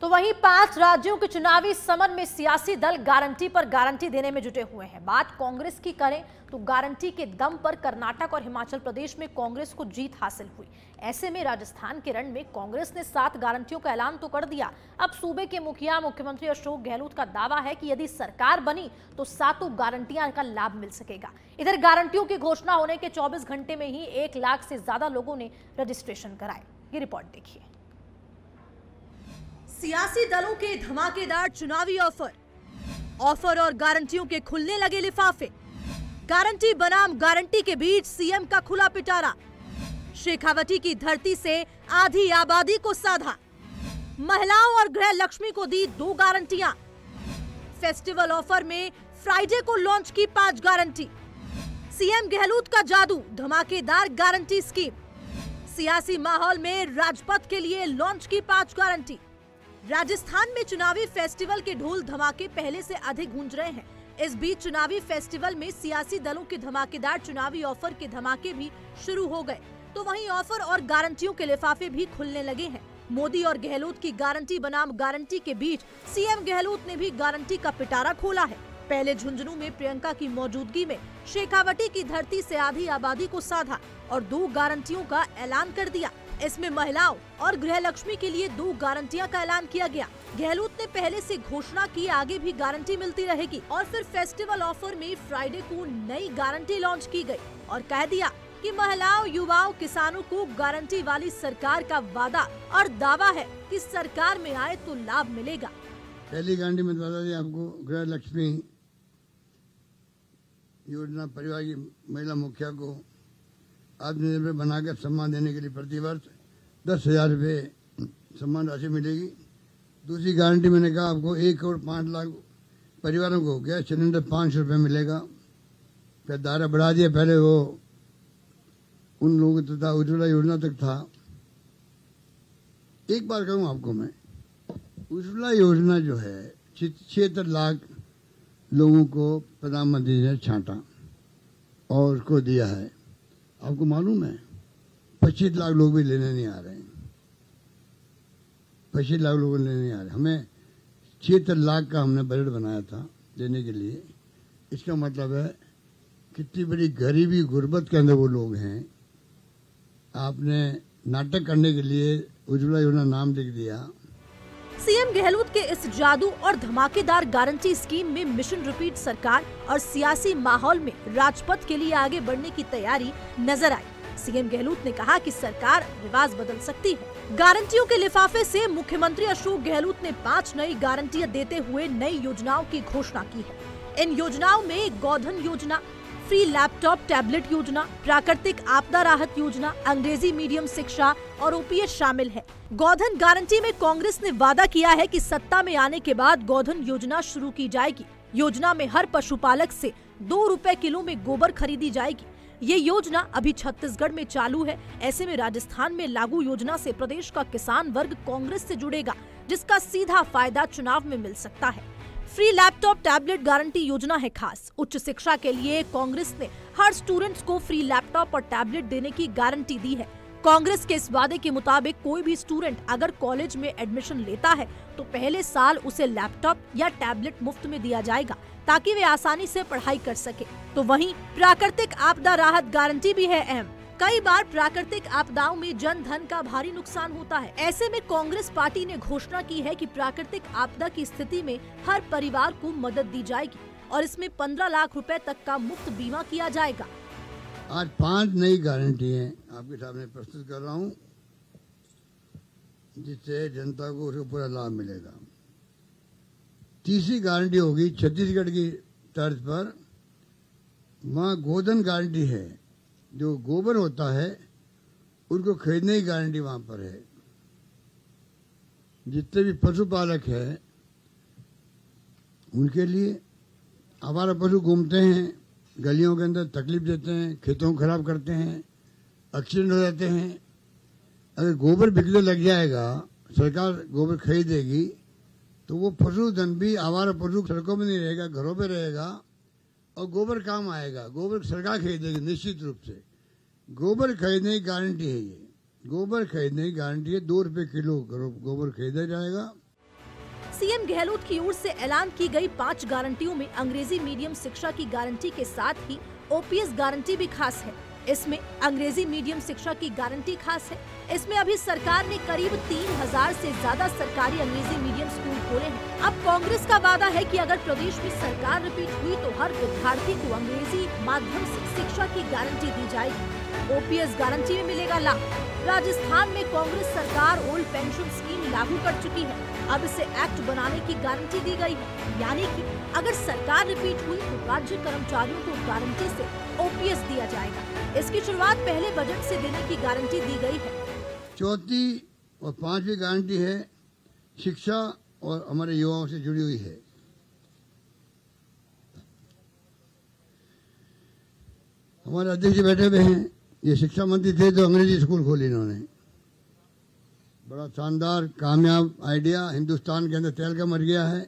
तो वहीं 5 राज्यों के चुनावी समर में सियासी दल गारंटी पर गारंटी देने में जुटे हुए हैं। बात कांग्रेस की करें तो गारंटी के दम पर कर्नाटक और हिमाचल प्रदेश में कांग्रेस को जीत हासिल हुई। ऐसे में राजस्थान के रण में कांग्रेस ने 7 गारंटियों का ऐलान तो कर दिया। अब सूबे के मुखिया मुख्यमंत्री अशोक गहलोत का दावा है कि यदि सरकार बनी तो 7 गारंटियां का लाभ मिल सकेगा। इधर गारंटियों की घोषणा होने के 24 घंटे में ही 1 लाख से ज्यादा लोगों ने रजिस्ट्रेशन कराए। ये रिपोर्ट देखिए। सियासी दलों के धमाकेदार चुनावी ऑफर और गारंटियों के खुलने लगे लिफाफे। गारंटी बनाम गारंटी के बीच सीएम का खुला पिटारा। शेखावटी की धरती से आधी आबादी को साधा। महिलाओं और गृह लक्ष्मी को दी 2 गारंटियां। फेस्टिवल ऑफर में फ्राइडे को लॉन्च की 5 गारंटी। सीएम गहलोत का जादू, धमाकेदार गारंटी स्कीम। सियासी माहौल में राजपथ के लिए लॉन्च की 5 गारंटी। राजस्थान में चुनावी फेस्टिवल के ढोल धमाके पहले से अधिक गूंज रहे हैं। इस बीच चुनावी फेस्टिवल में सियासी दलों के धमाकेदार चुनावी ऑफर के धमाके भी शुरू हो गए, तो वहीं ऑफर और गारंटियों के लिफाफे भी खुलने लगे हैं। मोदी और गहलोत की गारंटी बनाम गारंटी के बीच सीएम गहलोत ने भी गारंटी का पिटारा खोला है। पहले झुंझुनू में प्रियंका की मौजूदगी में शेखावटी की धरती से आधी आबादी को साधा और 2 गारंटियों का ऐलान कर दिया। इसमें महिलाओं और गृह लक्ष्मी के लिए 2 गारंटियां का ऐलान किया गया। गहलोत ने पहले से घोषणा की आगे भी गारंटी मिलती रहेगी और फिर फेस्टिवल ऑफर में फ्राइडे को नई गारंटी लॉन्च की गई और कह दिया कि महिलाओं, युवाओं, किसानों को गारंटी वाली सरकार का वादा और दावा है कि सरकार में आए तो लाभ मिलेगा। पहली गारंटी में बता दें आपको, गृह लक्ष्मी योजना परिवार की महिला मुखिया को आत्मनिर्भर बनाकर सम्मान देने के लिए प्रतिवर्ष 10,000 रुपये सम्मान राशि मिलेगी। दूसरी गारंटी मैंने कहा आपको 1 करोड़ 5 लाख परिवारों को गैस सिलेंडर 500 रुपये मिलेगा। फिर दायरा बढ़ा दिया, पहले वो उन लोगों को था उज्ज्वला योजना तक था। एक बार कहूँ आपको मैं, उज्ज्वला योजना जो है 76 लाख लोगों को प्रधानमंत्री ने छांटा और उसको दिया है। आपको मालूम है 25 लाख लोग भी लेने नहीं आ रहे हैं। 25 लाख लोग लेने नहीं आ रहे। हमें 76 लाख का हमने बजट बनाया था देने के लिए। इसका मतलब है कितनी बड़ी गरीबी गुर्बत के अंदर वो लोग हैं। आपने नाटक करने के लिए उज्ज्वला योजना नाम लिख दिया। सीएम गहलोत के इस जादू और धमाकेदार गारंटी स्कीम में मिशन रिपीट सरकार और सियासी माहौल में राजपथ के लिए आगे बढ़ने की तैयारी नजर आई। सीएम गहलोत ने कहा कि सरकार रिवाज बदल सकती है। गारंटियों के लिफाफे से मुख्यमंत्री अशोक गहलोत ने 5 नई गारंटियां देते हुए नई योजनाओं की घोषणा की है। इन योजनाओं में गोधन योजना, फ्री लैपटॉप टैबलेट योजना, प्राकृतिक आपदा राहत योजना, अंग्रेजी मीडियम शिक्षा और ओपीएस शामिल है। गोधन गारंटी में कांग्रेस ने वादा किया है कि सत्ता में आने के बाद गोधन योजना शुरू की जाएगी। योजना में हर पशुपालक से 2 रुपए किलो में गोबर खरीदी जाएगी। ये योजना अभी छत्तीसगढ़ में चालू है। ऐसे में राजस्थान में लागू योजना से प्रदेश का किसान वर्ग कांग्रेस से जुड़ेगा, जिसका सीधा फायदा चुनाव में मिल सकता है। फ्री लैपटॉप टैबलेट गारंटी योजना है खास। उच्च शिक्षा के लिए कांग्रेस ने हर स्टूडेंट्स को फ्री लैपटॉप और टैबलेट देने की गारंटी दी है। कांग्रेस के इस वादे के मुताबिक कोई भी स्टूडेंट अगर कॉलेज में एडमिशन लेता है तो पहले साल उसे लैपटॉप या टैबलेट मुफ्त में दिया जाएगा, ताकि वे आसानी से पढ़ाई कर सके। तो वहीं प्राकृतिक आपदा राहत गारंटी भी है अहम। कई बार प्राकृतिक आपदाओं में जन धन का भारी नुकसान होता है। ऐसे में कांग्रेस पार्टी ने घोषणा की है कि प्राकृतिक आपदा की स्थिति में हर परिवार को मदद दी जाएगी और इसमें 15 लाख रुपए तक का मुफ्त बीमा किया जाएगा। आज 5 नई गारंटी हैं आपके सामने प्रस्तुत कर रहा हूं, जिससे जनता को उसका पूरा लाभ मिलेगा। तीसरी गारंटी होगी छत्तीसगढ़ की तर्ज पर। वहाँ गोधन गारंटी है, जो गोबर होता है उनको खरीदने की गारंटी वहां पर है। जितने भी पशुपालक है उनके लिए, आवारा पशु घूमते हैं गलियों के अंदर, तकलीफ देते हैं, खेतों को खराब करते हैं, एक्सीडेंट हो जाते हैं। अगर गोबर बिकने लग जाएगा, सरकार गोबर खरीदेगी, तो वो पशुधन भी, आवारा पशु सड़कों में नहीं रहेगा, घरों पे रहेगा और गोबर काम आएगा। गोबर सरकार खरीदेगी निश्चित रूप से। गोबर खरीदने की गारंटी है। ये गोबर खरीदने की गारंटी है। 2 रुपए किलो गोबर खरीदा जाएगा। सीएम गहलोत की ओर से ऐलान की गई 5 गारंटियों में अंग्रेजी मीडियम शिक्षा की गारंटी के साथ ही ओपीएस गारंटी भी खास है। इसमें अंग्रेजी मीडियम शिक्षा की गारंटी खास है। इसमें अभी सरकार ने करीब 3000 से ज्यादा सरकारी अंग्रेजी मीडियम स्कूल खोले हैं। अब कांग्रेस का वादा है कि अगर प्रदेश में सरकार रिपीट हुई तो हर विद्यार्थी को अंग्रेजी माध्यम से शिक्षा की गारंटी दी जाएगी। ओपीएस गारंटी में मिलेगा लाभ। राजस्थान में कांग्रेस सरकार ओल्ड पेंशन स्कीम लागू कर चुकी है। अब इसे एक्ट बनाने की गारंटी दी गई है, यानी कि अगर सरकार रिपीट हुई तो राज्य कर्मचारियों को गारंटी से ओपीएस दिया जाएगा। इसकी शुरुआत पहले बजट से देने की गारंटी दी गई है। चौथी और पांचवी गारंटी है शिक्षा और हमारे युवाओं से जुड़ी हुई है। हमारे अध्यक्ष बैठे हुए हैं, ये शिक्षा मंत्री थे तो अंग्रेजी स्कूल खोले इन्होंने। बड़ा शानदार कामयाब आइडिया, हिंदुस्तान के अंदर तेल का मर गया है।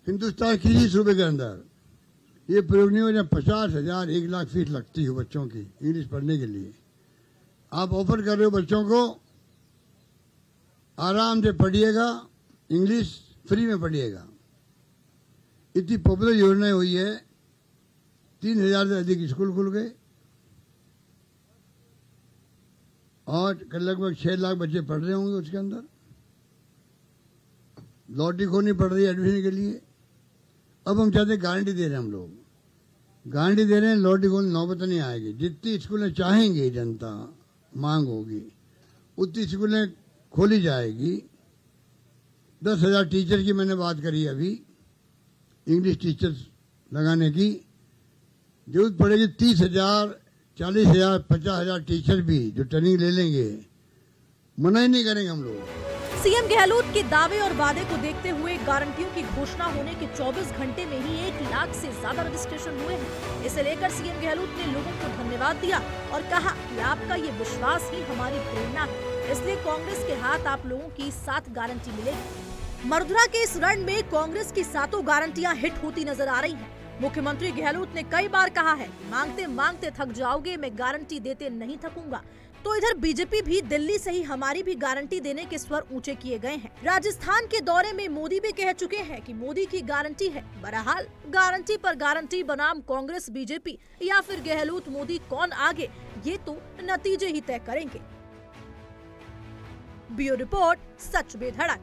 हिंदुस्तान की ही सूबे के अंदर ये प्रयोग नहीं हो जाए। 50,000 1 लाख फीस लगती है बच्चों की इंग्लिश पढ़ने के लिए। आप ऑफर कर रहे हो बच्चों को आराम से पढ़िएगा, इंग्लिश फ्री में पढ़िएगा। इतनी पॉपुलर योजना हुई है, 3000 से अधिक स्कूल खुल गए और लगभग 6 लाख बच्चे पढ़ रहे होंगे उसके अंदर। लॉटरी खोनी पड़ रही है एडमिशन के लिए। अब हम चाहते गारंटी दे रहे हैं, हम लोग गारंटी दे रहे हैं, लॉटरी खोनी नौबत नहीं आएगी। जितनी स्कूलें चाहेंगे जनता मांग होगी उतनी स्कूलें खोली जाएगी। 10,000 टीचर की मैंने बात करी अभी, इंग्लिश टीचर्स लगाने की जरूरत पड़ेगी। 30,000 40,000 50,000 टीचर भी जो ट्रेनिंग ले लेंगे, मना ही नहीं करेंगे हम लोग। सीएम गहलोत के दावे और वादे को देखते हुए गारंटियों की घोषणा होने के 24 घंटे में ही 1 लाख से ज्यादा रजिस्ट्रेशन हुए हैं। इसे लेकर सीएम गहलोत ने लोगों को धन्यवाद दिया और कहा कि आपका ये विश्वास ही हमारी प्रेरणा है, इसलिए कांग्रेस के हाथ आप लोगों की 7 गारंटी मिलेगी। मरुधरा के इस रण में कांग्रेस की 7 गारंटियां हिट होती नजर आ रही है। मुख्यमंत्री गहलोत ने कई बार कहा है, मांगते मांगते थक जाओगे, मैं गारंटी देते नहीं थकूंगा। तो इधर बीजेपी भी दिल्ली से ही हमारी भी गारंटी देने के स्वर ऊंचे किए गए हैं। राजस्थान के दौरे में मोदी भी कह चुके हैं कि मोदी की गारंटी है। बहरहाल गारंटी पर गारंटी बनाम कांग्रेस बीजेपी या फिर गहलोत मोदी कौन आगे, ये तो नतीजे ही तय करेंगे। ब्यूरो रिपोर्ट, सच बेधड़क।